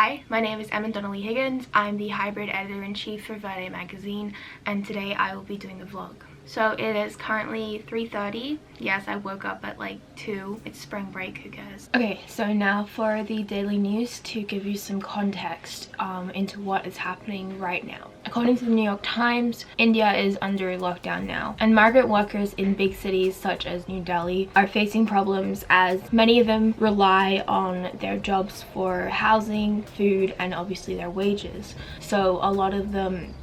Hi, my name is Emma Donelly-Higgins. I'm the hybrid editor-in-chief for Verde magazine, and today I will be doing the vlog. So it is currently 3:30. Yes, I woke up at like 2. It's spring break, who cares? Okay, so now for the daily news to give you some context into what is happening right now. According to the New York Times, India is under lockdown now, and migrant workers in big cities such as New Delhi are facing problems as many of them rely on their jobs for housing, food, and obviously their wages. So a lot of them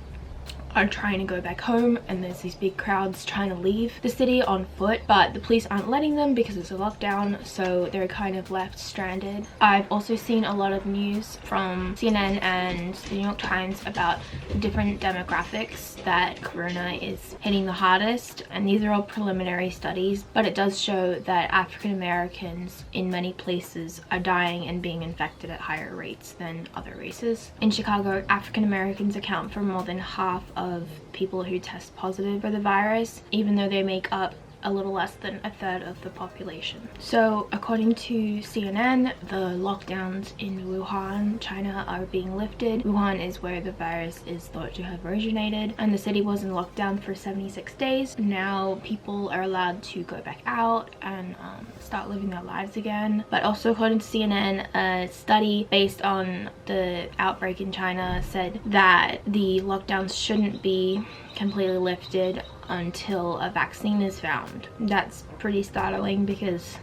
are trying to go back home, and there's these big crowds trying to leave the city on foot, but the police aren't letting them because it's a lockdown, so they're kind of left stranded. I've also seen a lot of news from CNN and the New York Times about the different demographics that corona is hitting the hardest, and these are all preliminary studies, but it does show that African Americans in many places are dying and being infected at higher rates than other races. In Chicago, African Americans account for more than half of people who test positive for the virus, even though they make up a little less than a third of the population. So according to CNN, the lockdowns in Wuhan, China are being lifted. Wuhan is where the virus is thought to have originated, and the city was in lockdown for 76 days. Now people are allowed to go back out and start living their lives again. But also according to CNN, a study based on the outbreak in China said that the lockdowns shouldn't be completely lifted until a vaccine is found. That's pretty startling because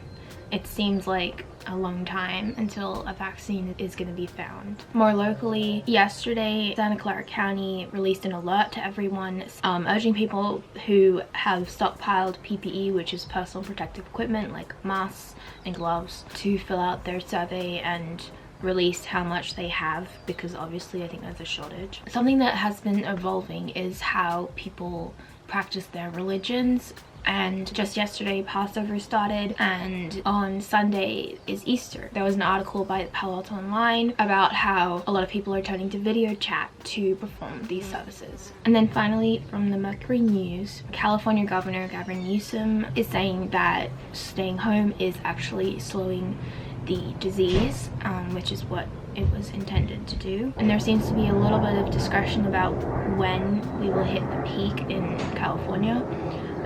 it seems like a long time until a vaccine is going to be found. More locally, yesterday Santa Clara County released an alert to everyone urging people who have stockpiled PPE, which is personal protective equipment like masks and gloves, to fill out their survey and release how much they have, because obviously I think there's a shortage. Something that has been evolving is how people practice their religions, and just yesterday Passover started, and on Sunday is Easter. There was an article by Palo Alto Online about how a lot of people are turning to video chat to perform these services. And then finally, from the Mercury News, California Governor Gavin Newsom is saying that staying home is actually slowing the disease, which is what it was intended to do. And there seems to be a little bit of discussion about when we will hit the peak in California,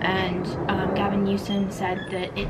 and Gavin Newsom said that it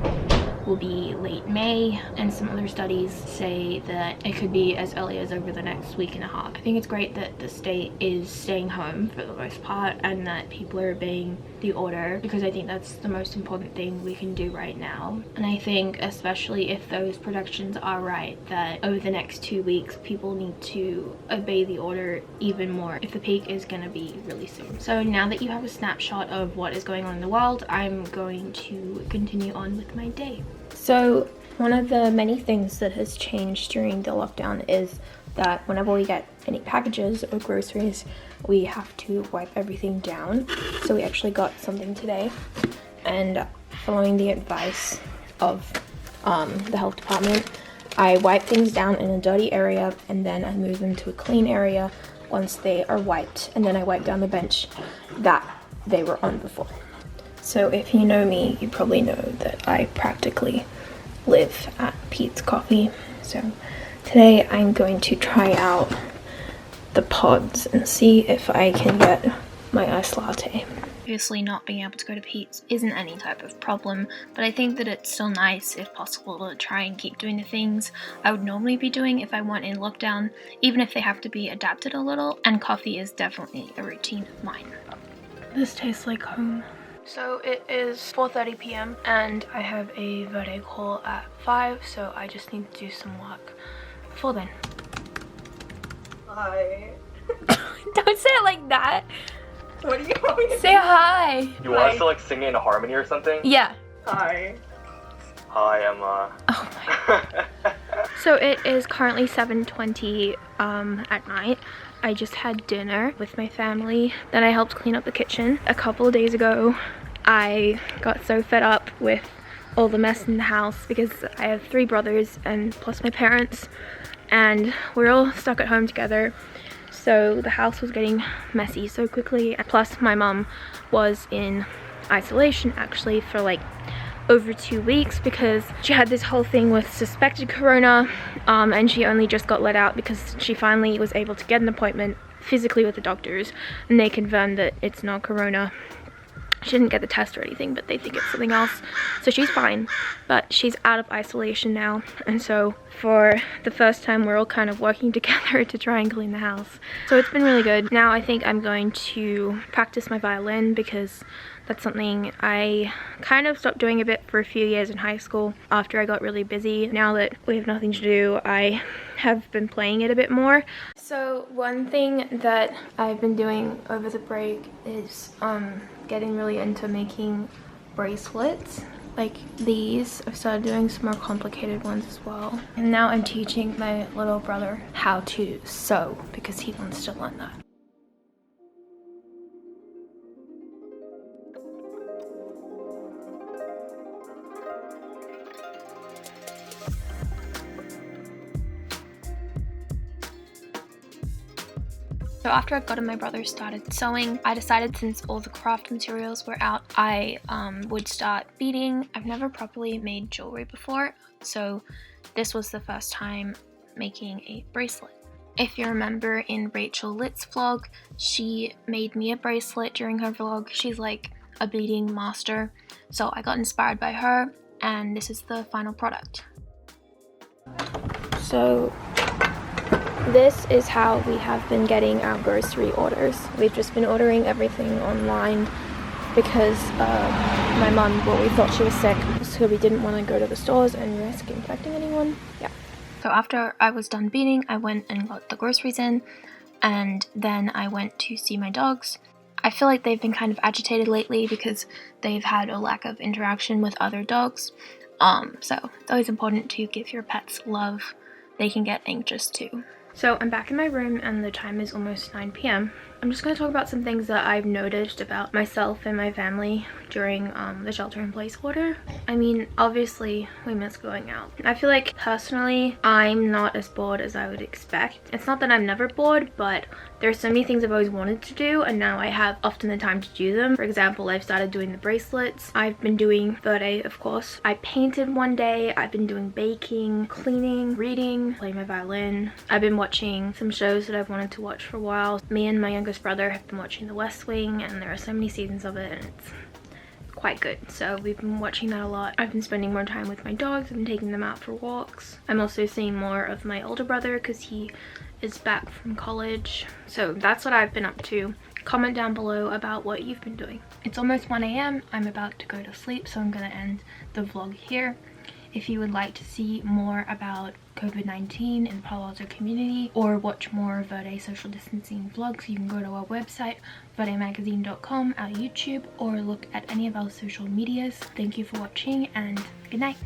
will be late May, and some other studies say that it could be as early as over the next week and a half. I think it's great that the state is staying home for the most part and that people are obeying the order, because I think that's the most important thing we can do right now. And I think especially if those predictions are right, that over the next 2 weeks people need to obey the order even more if the peak is going to be really soon. So now that you have a snapshot of what is going on in the world, I'm going to continue on with my day. So one of the many things that has changed during the lockdown is that whenever we get any packages or groceries, we have to wipe everything down. So we actually got something today, and following the advice of the health department, I wipe things down in a dirty area and then I move them to a clean area once they are wiped, and then I wipe down the bench that they were on before. So if you know me, you probably know that I practically live at Pete's Coffee. So today I'm going to try out the pods and see if I can get my iced latte. Obviously not being able to go to Pete's isn't any type of problem, but I think that it's still nice, if possible, to try and keep doing the things I would normally be doing if I weren't in lockdown, even if they have to be adapted a little, and coffee is definitely a routine of mine. This tastes like home. So it is 4:30 p.m. and I have a Verde call at 5, so I just need to do some work before then. Hi. Don't say it like that. What do you want me to Say hi. You want us to like sing it in a harmony or something? Yeah. Hi. Hi, Emma. Oh my. So it is currently 7:20 at night. I just had dinner with my family, then I helped clean up the kitchen. A couple of days ago, I got so fed up with all the mess in the house because I have 3 brothers and plus my parents, and we're all stuck at home together. So the house was getting messy so quickly. Plus my mom was in isolation actually for like over 2 weeks because she had this whole thing with suspected corona, and she only just got let out because she finally was able to get an appointment physically with the doctors, and they confirmed that it's not corona. She didn't get the test or anything, but they think it's something else. So she's fine, but she's out of isolation now. And so for the first time, we're all kind of working together to try and clean the house. So it's been really good. Now I think I'm going to practice my violin because that's something I kind of stopped doing a bit for a few years in high school after I got really busy. Now that we have nothing to do, I have been playing it a bit more. So one thing that I've been doing over the break is getting really into making bracelets like these. I've started doing some more complicated ones as well. And now I'm teaching my little brother how to sew because he wants to learn that. So after I've gotten my brother started sewing, I decided since all the craft materials were out, I would start beading. I've never properly made jewelry before, so this was the first time making a bracelet. If you remember in Rachel Litt's vlog, she made me a bracelet during her vlog. She's like a beading master, so I got inspired by her, and this is the final product. So this is how we have been getting our grocery orders. We've just been ordering everything online because my mum, we thought she was sick, so we didn't want to go to the stores and risk infecting anyone. Yeah. So after I was done beading, I went and got the groceries in, and then I went to see my dogs. I feel like they've been kind of agitated lately because they've had a lack of interaction with other dogs. So it's always important to give your pets love. They can get anxious too. So I'm back in my room and the time is almost 9 p.m. I'm just going to talk about some things that I've noticed about myself and my family during the shelter-in-place order. I mean, obviously we miss going out. I feel like personally I'm not as bored as I would expect. It's not that I'm never bored, but there's so many things I've always wanted to do and now I have often the time to do them. For example, I've started doing the bracelets. I've been doing Verde, of course. I painted one day. I've been doing baking, cleaning, reading, playing my violin. I've been watching some shows that I've wanted to watch for a while. Me and my youngest brother have been watching The West Wing, and there are so many seasons of it and it's quite good, so we've been watching that a lot. I've been spending more time with my dogs. I've been taking them out for walks. I'm also seeing more of my older brother because he is back from college. So that's what I've been up to. Comment down below about what you've been doing. It's almost 1 a.m. I'm about to go to sleep, so I'm gonna end the vlog here. If you would like to see more about COVID-19 in the Palo Alto community or watch more Verde social distancing vlogs, you can go to our website, verdemagazine.com, our YouTube, or look at any of our social medias. Thank you for watching and good night.